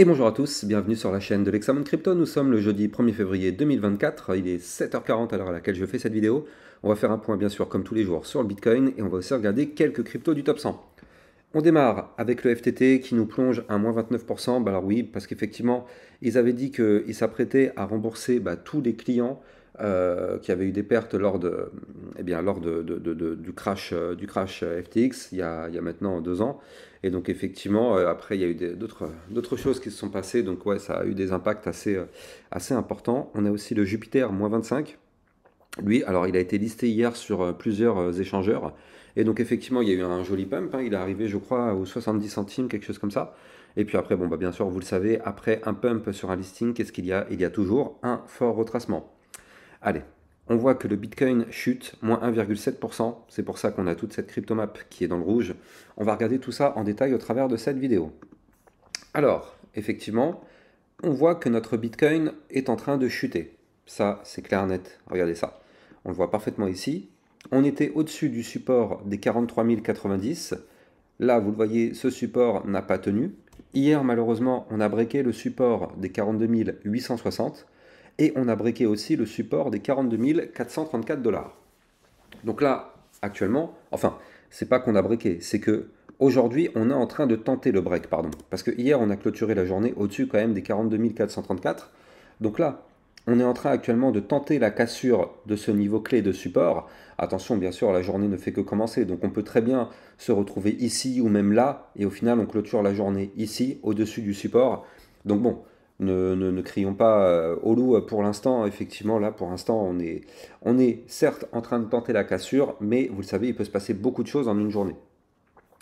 Et bonjour à tous, bienvenue sur la chaîne de l'Hexamone Crypto. Nous sommes le jeudi 1er février 2024, il est 7h40 à l'heure à laquelle je fais cette vidéo. On va faire un point bien sûr comme tous les jours sur le Bitcoin et on va aussi regarder quelques cryptos du top 100. On démarre avec le FTT qui nous plonge à moins 29%. Alors oui, parce qu'effectivement, ils avaient dit qu'ils s'apprêtaient à rembourser tous les clients qui avaient eu des pertes lors du crash FTX il y a maintenant 2 ans. Et donc effectivement, après, il y a eu d'autres choses qui se sont passées. Donc ouais, ça a eu des impacts assez importants. On a aussi le Jupiter moins 25. Lui, alors il a été listé hier sur plusieurs échangeurs. Et donc effectivement, il y a eu un joli pump, hein. Il est arrivé, je crois, aux 70 centimes, quelque chose comme ça. Et puis après, bon, bien sûr, vous le savez, après un pump sur un listing, qu'est-ce qu'il y a? Il y a toujours un fort retracement. Allez, on voit que le Bitcoin chute, moins 1,7%. C'est pour ça qu'on a toute cette cryptomap qui est dans le rouge. On va regarder tout ça en détail au travers de cette vidéo. Alors, effectivement, on voit que notre Bitcoin est en train de chuter. Ça, c'est clair net. Regardez ça. On le voit parfaitement ici. On était au-dessus du support des 43 090. Là, vous le voyez, ce support n'a pas tenu. Hier, malheureusement, on a breaké le support des 42 860 et on a breaké aussi le support des 42 434 $. Donc là, actuellement, enfin, c'est pas qu'on a breaké, c'est que aujourd'hui, on est en train de tenter le break, pardon. Parce que hier, on a clôturé la journée au-dessus quand même des 42 434. Donc là, on est en train actuellement de tenter la cassure de ce niveau clé de support. Attention, bien sûr, la journée ne fait que commencer, donc on peut très bien se retrouver ici ou même là, et au final, on clôture la journée ici, au-dessus du support. Donc bon, ne crions pas au loup pour l'instant. Effectivement, là, pour l'instant, on est certes en train de tenter la cassure, mais vous le savez, il peut se passer beaucoup de choses en une journée.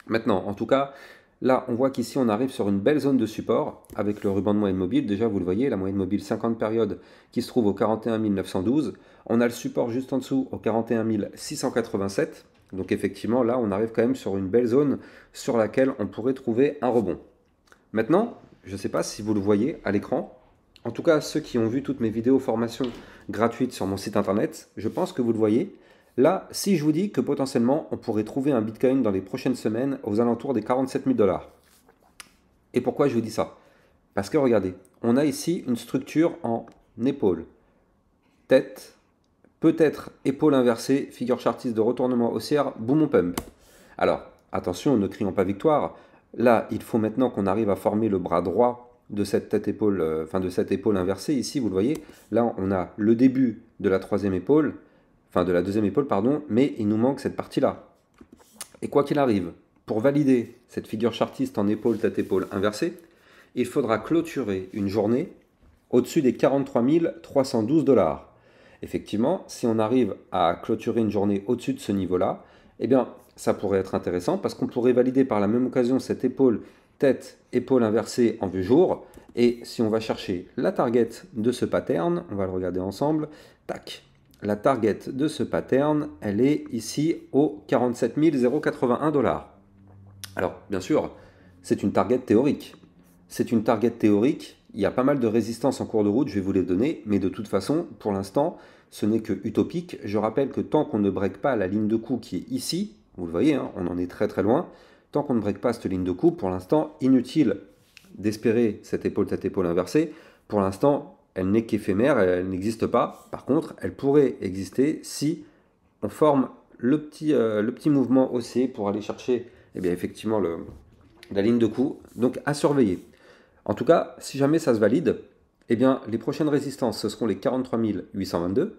Maintenant, en tout cas, là, on voit qu'ici, on arrive sur une belle zone de support avec le ruban de moyenne mobile. Déjà, vous le voyez, la moyenne mobile 50 périodes qui se trouve au 41 912. On a le support juste en dessous au 41 687. Donc effectivement, là, on arrive quand même sur une belle zone sur laquelle on pourrait trouver un rebond. Maintenant, je ne sais pas si vous le voyez à l'écran. En tout cas, ceux qui ont vu toutes mes vidéos formation gratuites sur mon site internet, je pense que vous le voyez. Là, si je vous dis que potentiellement, on pourrait trouver un Bitcoin dans les prochaines semaines aux alentours des 47 000 $. Et pourquoi je vous dis ça? Parce que regardez, on a ici une structure en épaule, tête, peut-être épaule inversée, figure chartiste de retournement haussière, boom on pump. Alors, attention, ne crions pas victoire. Là, il faut maintenant qu'on arrive à former le bras droit de cette tête-épaule, de cette épaule inversée. Ici, vous le voyez, là, on a le début de la troisième épaule, de la deuxième épaule, pardon, mais il nous manque cette partie-là. Et quoi qu'il arrive, pour valider cette figure chartiste en épaule, tête-épaule inversée, il faudra clôturer une journée au-dessus des 43 312 $. Effectivement, si on arrive à clôturer une journée au-dessus de ce niveau-là, eh bien, ça pourrait être intéressant parce qu'on pourrait valider par la même occasion cette épaule, tête, épaule inversée en vue jour. Et si on va chercher la target de ce pattern, on va le regarder ensemble, tac. La target de ce pattern, elle est ici au 47 081 $. Alors, bien sûr, c'est une target théorique. C'est une target théorique. Il y a pas mal de résistances en cours de route, je vais vous les donner, mais de toute façon, pour l'instant, ce n'est que utopique. Je rappelle que tant qu'on ne break pas la ligne de coup qui est ici, vous le voyez, hein, on en est très très loin, tant qu'on ne break pas cette ligne de coup, pour l'instant, inutile d'espérer cette épaule tête épaule inversée. Pour l'instant, elle n'est qu'éphémère, elle n'existe pas. Par contre, elle pourrait exister si on forme le petit mouvement haussier pour aller chercher effectivement la ligne de coup. Donc à surveiller. En tout cas, si jamais ça se valide, les prochaines résistances, ce seront les 43 822.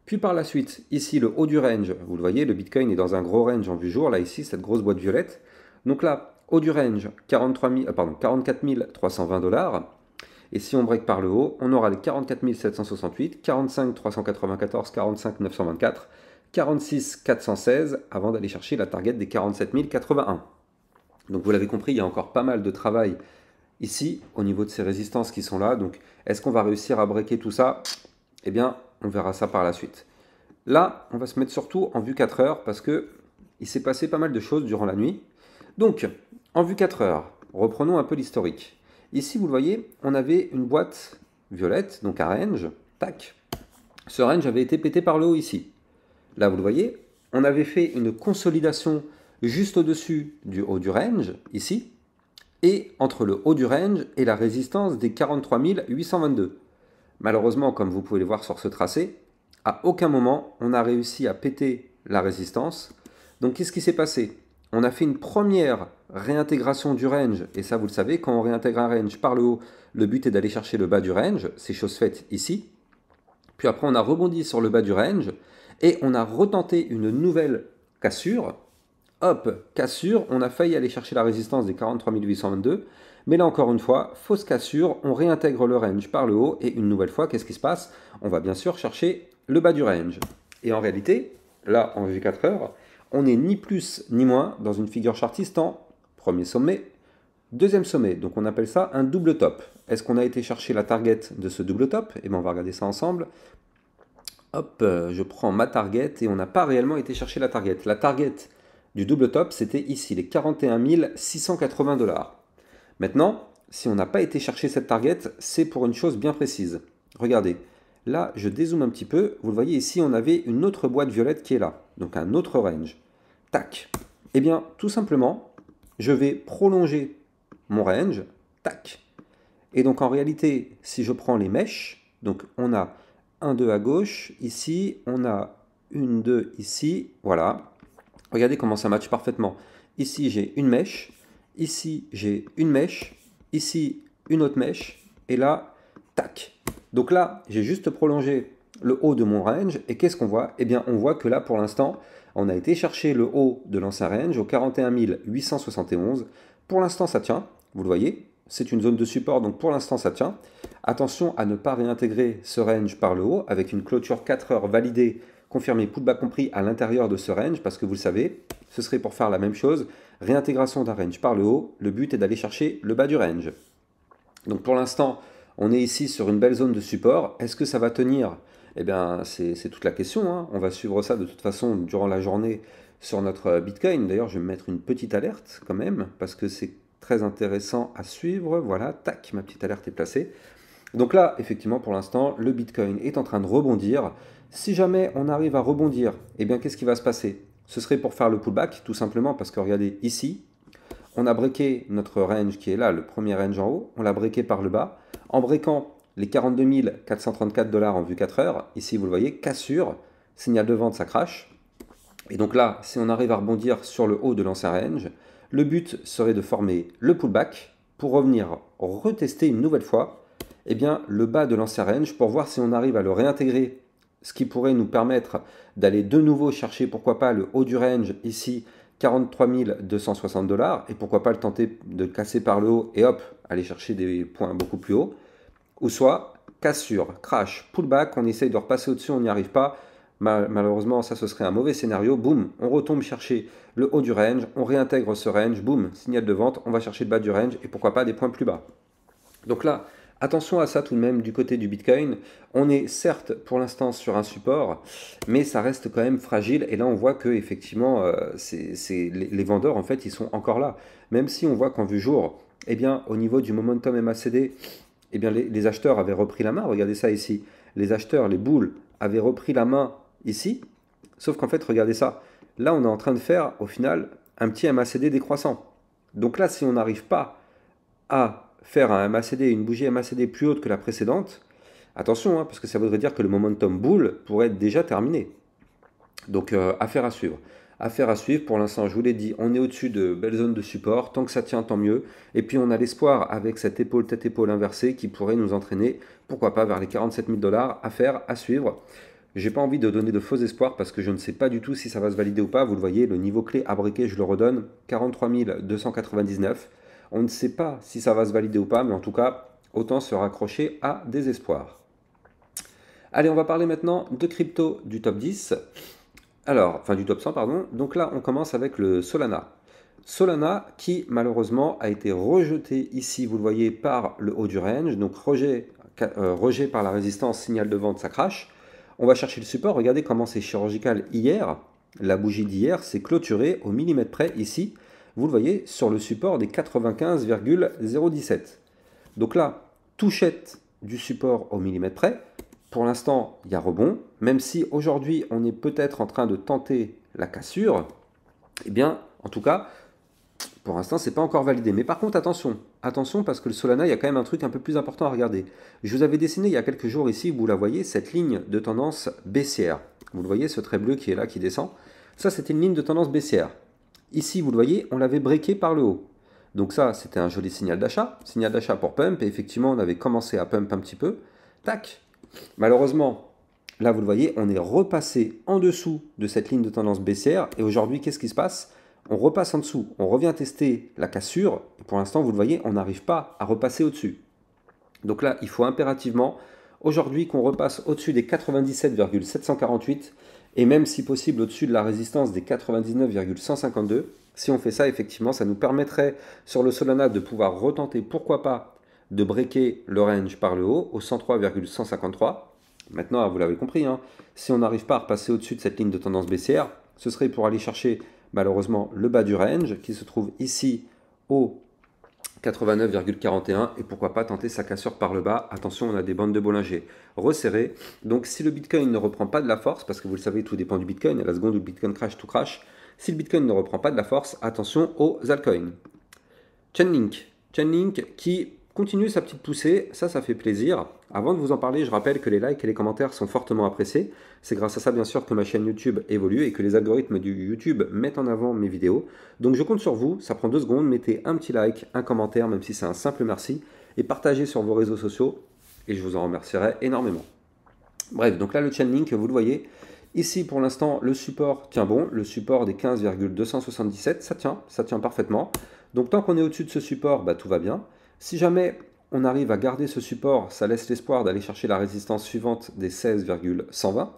Puis par la suite, ici, le haut du range, vous le voyez, le Bitcoin est dans un gros range en vue jour, là, ici, cette grosse boîte violette. Donc là, haut du range, 44 320 $. Et si on break par le haut, on aura les 44 768, 45 394, 45 924, 46 416, avant d'aller chercher la target des 47 081. Donc vous l'avez compris, il y a encore pas mal de travail ici, au niveau de ces résistances qui sont là. Donc, est-ce qu'on va réussir à breaker tout ça? Eh bien, on verra ça par la suite. Là, on va se mettre surtout en vue 4 heures parce que il s'est passé pas mal de choses durant la nuit. Donc, en vue 4 heures, reprenons un peu l'historique. Ici, vous le voyez, on avait une boîte violette, donc un range. Tac. Ce range avait été pété par le haut ici. Là, vous le voyez, on avait fait une consolidation juste au-dessus du haut du range, ici. et entre le haut du range et la résistance des 43 822. Malheureusement, comme vous pouvez le voir sur ce tracé, à aucun moment on a réussi à péter la résistance. Donc qu'est-ce qui s'est passé? On a fait une première réintégration du range, et ça vous le savez, quand on réintègre un range par le haut, le but est d'aller chercher le bas du range, c'est chose faite ici. Puis après on a rebondi sur le bas du range, et on a retenté une nouvelle cassure. Hop, cassure, on a failli aller chercher la résistance des 43 822, mais là encore une fois, fausse cassure, on réintègre le range par le haut, et une nouvelle fois, qu'est-ce qui se passe? On va bien sûr chercher le bas du range. Et en réalité, là en G4 heures, on n'est ni plus ni moins dans une figure chartiste en premier sommet, deuxième sommet, donc on appelle ça un double top. Est-ce qu'on a été chercher la target de ce double top? Eh bien on va regarder ça ensemble. Hop, je prends ma target et on n'a pas réellement été chercher la target. La target du double top, c'était ici, les 41 680 $. Maintenant, si on n'a pas été chercher cette target, c'est pour une chose bien précise. Regardez, là, je dézoome un petit peu. Vous le voyez ici, on avait une autre boîte violette qui est là, donc un autre range. Tac. Eh bien, tout simplement, je vais prolonger mon range. Tac. Et donc, en réalité, si je prends les mèches, donc on a 1, 2 à gauche, ici, on a 1, 2 ici, voilà. Regardez comment ça matche parfaitement. Ici, j'ai une mèche. Ici, j'ai une mèche. Ici, une autre mèche. Et là, tac. Donc là, j'ai juste prolongé le haut de mon range. Et qu'est-ce qu'on voit? Eh bien, on voit que là, pour l'instant, on a été chercher le haut de l'ancien range au 41 871. Pour l'instant, ça tient. Vous le voyez. C'est une zone de support, donc pour l'instant, ça tient. Attention à ne pas réintégrer ce range par le haut avec une clôture 4 heures validée, confirmé pullback compris à l'intérieur de ce range, parce que vous le savez, ce serait pour faire la même chose, réintégration d'un range par le haut, le but est d'aller chercher le bas du range. Donc pour l'instant, on est ici sur une belle zone de support, est-ce que ça va tenir? Eh bien, c'est toute la question, hein. On va suivre ça de toute façon durant la journée sur notre Bitcoin. D'ailleurs, je vais me mettre une petite alerte quand même, parce que c'est très intéressant à suivre. Voilà, tac, ma petite alerte est placée. Donc là, effectivement, pour l'instant, le Bitcoin est en train de rebondir. Si jamais on arrive à rebondir, eh bien, qu'est-ce qui va se passer? Ce serait pour faire le pullback, tout simplement parce que regardez ici, on a breaké notre range qui est là, le premier range en haut, on l'a breaké par le bas. En breakant les 42 434 $ en vue 4 heures, ici vous le voyez, cassure, signal de vente, ça crache. Et donc là, si on arrive à rebondir sur le haut de l'ancien range, le but serait de former le pullback pour revenir retester une nouvelle fois eh bien, le bas de l'ancien range pour voir si on arrive à le réintégrer, ce qui pourrait nous permettre d'aller de nouveau chercher, pourquoi pas, le haut du range, ici, 43 260 $, et pourquoi pas le tenter de casser par le haut et hop, aller chercher des points beaucoup plus hauts, ou soit cassure, crash, pullback, on essaye de repasser au-dessus, on n'y arrive pas, malheureusement ça ce serait un mauvais scénario, boum, on retombe chercher le haut du range, on réintègre ce range, boum, signal de vente, on va chercher le bas du range, et pourquoi pas des points plus bas. Donc là, attention à ça tout de même du côté du Bitcoin. On est certes pour l'instant sur un support, mais ça reste quand même fragile. Et là, on voit que effectivement, les vendeurs en fait, ils sont encore là. Même si on voit qu'en vue jour, eh bien, au niveau du momentum MACD, eh bien, les acheteurs avaient repris la main. Regardez ça ici. Les acheteurs, les bulls, avaient repris la main ici. Sauf qu'en fait, regardez ça. Là, on est en train de faire au final un petit MACD décroissant. Donc là, si on n'arrive pas à faire un MACD, une bougie MACD plus haute que la précédente, attention, hein, parce que ça voudrait dire que le momentum bull pourrait être déjà terminé. Donc, affaire à suivre. Affaire à suivre, pour l'instant, je vous l'ai dit, on est au-dessus de belles zones de support, tant que ça tient, tant mieux. Et puis, on a l'espoir avec cette épaule, tête-épaule inversée qui pourrait nous entraîner, pourquoi pas, vers les 47 000 $. Affaire à suivre. J'ai pas envie de donner de faux espoirs parce que je ne sais pas du tout si ça va se valider ou pas. Vous le voyez, le niveau clé à breaker, je le redonne, 43 299. On ne sait pas si ça va se valider ou pas, mais en tout cas, autant se raccrocher à des espoirs. Allez, on va parler maintenant de crypto du top 10. Alors, enfin du top 100, pardon. Donc là, on commence avec le Solana. Solana qui, malheureusement, a été rejeté ici, vous le voyez, par le haut du range. Donc, rejet par la résistance, signal de vente, ça crache. On va chercher le support. Regardez comment c'est chirurgical hier. La bougie d'hier s'est clôturée au millimètre près ici. Vous le voyez, sur le support des 95,017. Donc là, touchette du support au millimètre près. Pour l'instant, il y a rebond. Même si aujourd'hui, on est peut-être en train de tenter la cassure, eh bien, en tout cas, Pour l'instant, c'est pas encore validé. Mais par contre, attention, attention parce que le Solana, il y a quand même un truc un peu plus important à regarder. Je vous avais dessiné il y a quelques jours ici, vous la voyez, cette ligne de tendance baissière. Vous le voyez, ce trait bleu qui est là, qui descend. Ça, c'était une ligne de tendance baissière. Ici, vous le voyez, on l'avait breaké par le haut. Donc ça, c'était un joli signal d'achat pour pump. Et effectivement, on avait commencé à pump un petit peu. Tac. Malheureusement, là, vous le voyez, on est repassé en dessous de cette ligne de tendance baissière. Et aujourd'hui, qu'est-ce qui se passe? On repasse en dessous, on revient tester la cassure, et pour l'instant, vous le voyez, on n'arrive pas à repasser au-dessus. Donc là, il faut impérativement, aujourd'hui, qu'on repasse au-dessus des 97,748, et même si possible au-dessus de la résistance des 99,152. Si on fait ça, effectivement, ça nous permettrait sur le Solana de pouvoir retenter, pourquoi pas, de breaker le range par le haut au 103,153. Maintenant, vous l'avez compris, hein, si on n'arrive pas à repasser au-dessus de cette ligne de tendance baissière, ce serait pour aller chercher malheureusement le bas du range qui se trouve ici au 89,41 et pourquoi pas tenter sa cassure par le bas. Attention, on a des bandes de Bollinger resserrées. Donc si le Bitcoin ne reprend pas de la force, parce que vous le savez, tout dépend du Bitcoin, à la seconde où le Bitcoin crash, tout crash. Si le Bitcoin ne reprend pas de la force, attention aux altcoins. Chainlink. Chainlink qui continue sa petite poussée, ça fait plaisir. Avant de vous en parler, je rappelle que les likes et les commentaires sont fortement appréciés. C'est grâce à ça, bien sûr, que ma chaîne YouTube évolue et que les algorithmes du YouTube mettent en avant mes vidéos. Donc je compte sur vous, ça prend 2 secondes, mettez un petit like, un commentaire, même si c'est un simple merci, et partagez sur vos réseaux sociaux, et je vous en remercierai énormément. Bref, donc là, le Chainlink, vous le voyez, ici, pour l'instant, le support tient bon, le support des 15,277, ça tient parfaitement. Donc tant qu'on est au-dessus de ce support, bah, tout va bien. Si jamais on arrive à garder ce support, ça laisse l'espoir d'aller chercher la résistance suivante des 16,120.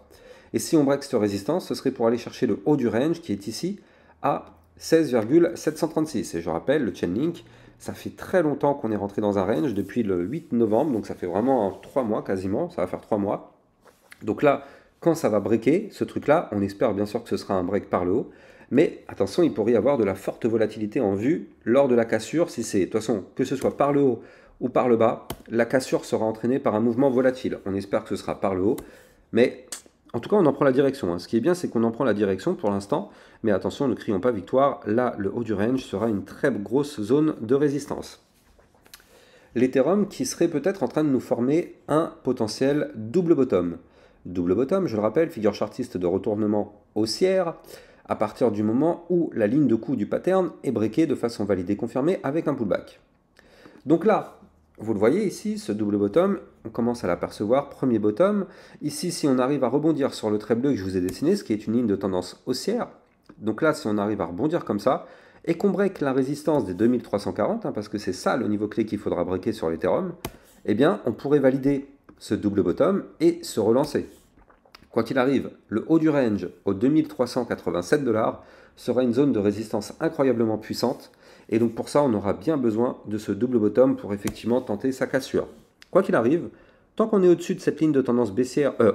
Et si on break cette résistance, ce serait pour aller chercher le haut du range qui est ici à 16,736. Et je rappelle, le Chainlink, ça fait très longtemps qu'on est rentré dans un range depuis le 8 novembre, donc ça fait vraiment 3 mois quasiment, ça va faire 3 mois. Donc là, quand ça va breaker, ce truc-là, on espère bien sûr que ce sera un break par le haut. Mais attention, il pourrait y avoir de la forte volatilité en vue lors de la cassure. Si c'est, de toute façon, que ce soit par le haut ou par le bas, la cassure sera entraînée par un mouvement volatile. On espère que ce sera par le haut. Mais en tout cas, on en prend la direction, hein. Ce qui est bien, c'est qu'on en prend la direction pour l'instant. Mais attention, ne crions pas victoire. Là, le haut du range sera une très grosse zone de résistance. L'Ethereum qui serait peut-être en train de nous former un potentiel double bottom. Double bottom, je le rappelle, figure chartiste de retournement haussière, à partir du moment où la ligne de coup du pattern est breakée de façon validée confirmée avec un pullback. Donc là, vous le voyez ici, ce double bottom, on commence à l'apercevoir, premier bottom. Ici, si on arrive à rebondir sur le trait bleu que je vous ai dessiné, ce qui est une ligne de tendance haussière, donc là, si on arrive à rebondir comme ça, et qu'on break la résistance des 2340, hein, parce que c'est ça le niveau clé qu'il faudra breaker sur l'Ethereum, eh bien, on pourrait valider ce double bottom et se relancer. Quoi qu'il arrive, le haut du range aux 2387 $ sera une zone de résistance incroyablement puissante. Et donc pour ça, on aura bien besoin de ce double bottom pour effectivement tenter sa cassure. Quoi qu'il arrive, tant qu'on est au-dessus de cette ligne de tendance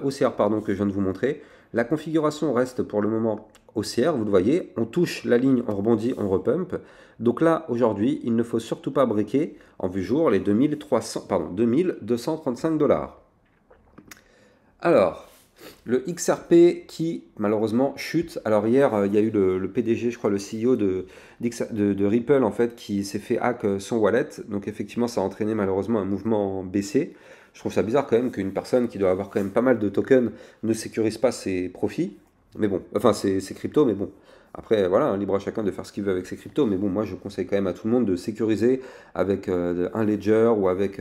haussière que je viens de vous montrer, la configuration reste pour le moment haussière. Vous le voyez, on touche la ligne, on rebondit, on repump. Donc là, aujourd'hui, il ne faut surtout pas breaker en vue jour les 2235 $. Alors, le XRP qui malheureusement chute. Alors hier, il y a eu le PDG, je crois, le CEO de Ripple en fait, qui s'est fait hack son wallet. Donc effectivement, ça a entraîné malheureusement un mouvement baissier. Je trouve ça bizarre quand même qu'une personne qui doit avoir quand même pas mal de tokens ne sécurise pas ses profits. Mais bon, enfin ses cryptos, mais bon. Après, voilà, libre à chacun de faire ce qu'il veut avec ses cryptos. Mais bon, moi, je conseille quand même à tout le monde de sécuriser avec un ledger ou avec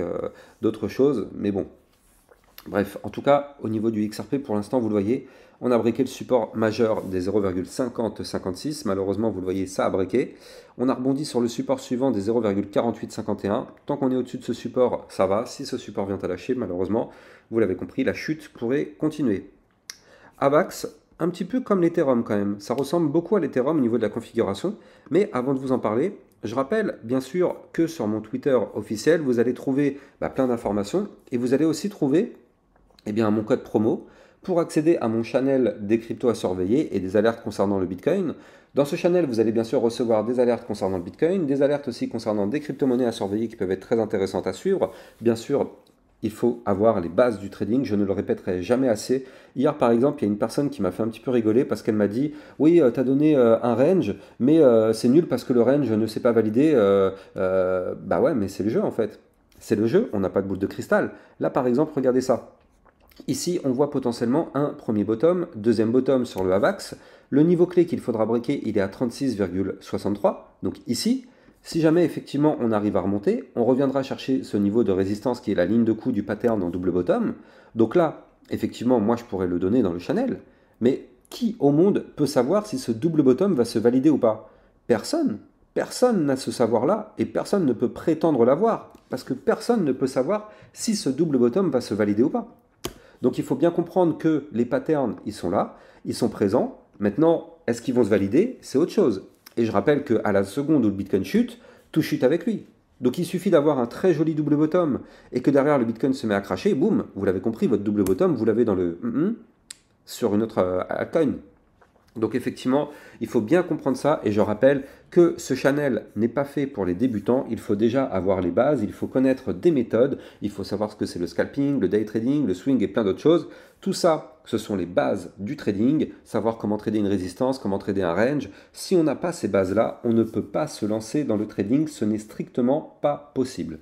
d'autres choses. Mais bon, bref, en tout cas, au niveau du XRP, pour l'instant, vous le voyez, on a breaké le support majeur des 0,5056. Malheureusement, vous le voyez, ça a breaké. On a rebondi sur le support suivant des 0,4851. Tant qu'on est au-dessus de ce support, ça va. Si ce support vient à lâcher, malheureusement, vous l'avez compris, la chute pourrait continuer. AVAX, un petit peu comme l'Ethereum quand même. Ça ressemble beaucoup à l'Ethereum au niveau de la configuration. Mais avant de vous en parler, je rappelle bien sûr que sur mon Twitter officiel, vous allez trouver plein d'informations. Et vous allez aussi trouver mon code promo pour accéder à mon channel des cryptos à surveiller et des alertes concernant le Bitcoin. Dans ce channel, vous allez bien sûr recevoir des alertes concernant le Bitcoin, des alertes aussi concernant des crypto-monnaies à surveiller qui peuvent être très intéressantes à suivre. Bien sûr, il faut avoir les bases du trading, je ne le répéterai jamais assez. Hier par exemple, il y a une personne qui m'a fait un petit peu rigoler parce qu'elle m'a dit, oui, tu as donné un range, mais c'est nul parce que le range ne s'est pas validé. Bah ouais, mais c'est le jeu en fait. C'est le jeu, on n'a pas de boule de cristal. Là par exemple, regardez ça. Ici, on voit potentiellement un premier bottom, deuxième bottom sur le AVAX. Le niveau clé qu'il faudra breaker, il est à 36,63. Donc ici, si jamais effectivement on arrive à remonter, on reviendra chercher ce niveau de résistance qui est la ligne de coup du pattern en double bottom. Donc là, effectivement, moi je pourrais le donner dans le channel. Mais qui au monde peut savoir si ce double bottom va se valider ou pas? Personne. Personne n'a ce savoir-là et personne ne peut prétendre l'avoir. Parce que personne ne peut savoir si ce double bottom va se valider ou pas. Donc il faut bien comprendre que les patterns, ils sont là, ils sont présents. Maintenant, est-ce qu'ils vont se valider? C'est autre chose. Et je rappelle qu'à la seconde où le Bitcoin chute, tout chute avec lui. Donc il suffit d'avoir un très joli double bottom et que derrière le Bitcoin se met à cracher, boum, vous l'avez compris, votre double bottom, vous l'avez dans le sur une autre altcoin. Donc effectivement, il faut bien comprendre ça et je rappelle que ce channel n'est pas fait pour les débutants, il faut déjà avoir les bases, il faut connaître des méthodes, il faut savoir ce que c'est le scalping, le day trading, le swing et plein d'autres choses. Tout ça, ce sont les bases du trading, savoir comment trader une résistance, comment trader un range. Si on n'a pas ces bases-là, on ne peut pas se lancer dans le trading, ce n'est strictement pas possible.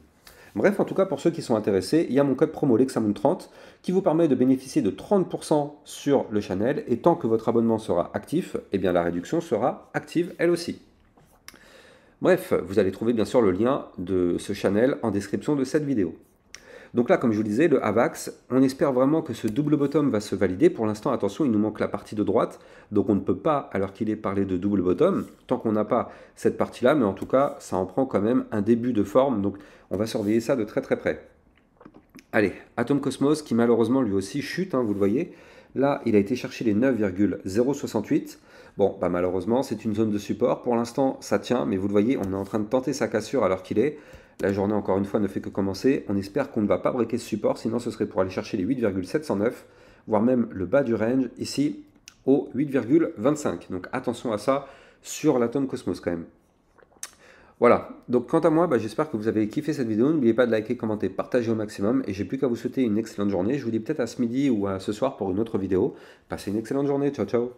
Bref, en tout cas, pour ceux qui sont intéressés, il y a mon code promo Lexamoon30 qui vous permet de bénéficier de 30% sur le channel et tant que votre abonnement sera actif, eh bien la réduction sera active elle aussi. Bref, vous allez trouver bien sûr le lien de ce channel en description de cette vidéo. Donc là, comme je vous disais, le AVAX, on espère vraiment que ce double bottom va se valider. Pour l'instant, attention, il nous manque la partie de droite. Donc on ne peut pas, alors qu'il est parlé de double bottom, tant qu'on n'a pas cette partie-là. Mais en tout cas, ça en prend quand même un début de forme. Donc on va surveiller ça de très très près. Allez, Atom Cosmos, qui malheureusement lui aussi chute, hein, vous le voyez. Là, il a été chercher les 9,068. Bon, bah malheureusement, c'est une zone de support. Pour l'instant, ça tient, mais vous le voyez, on est en train de tenter sa cassure alors qu'il est. La journée, encore une fois, ne fait que commencer. On espère qu'on ne va pas breaker ce support, sinon ce serait pour aller chercher les 8,709, voire même le bas du range, ici, au 8,25. Donc attention à ça sur l'Atom Cosmos quand même. Voilà, donc quant à moi, bah, j'espère que vous avez kiffé cette vidéo. N'oubliez pas de liker, commenter, partager au maximum. Et j'ai plus qu'à vous souhaiter une excellente journée. Je vous dis peut-être à ce midi ou à ce soir pour une autre vidéo. Passez une excellente journée. Ciao, ciao.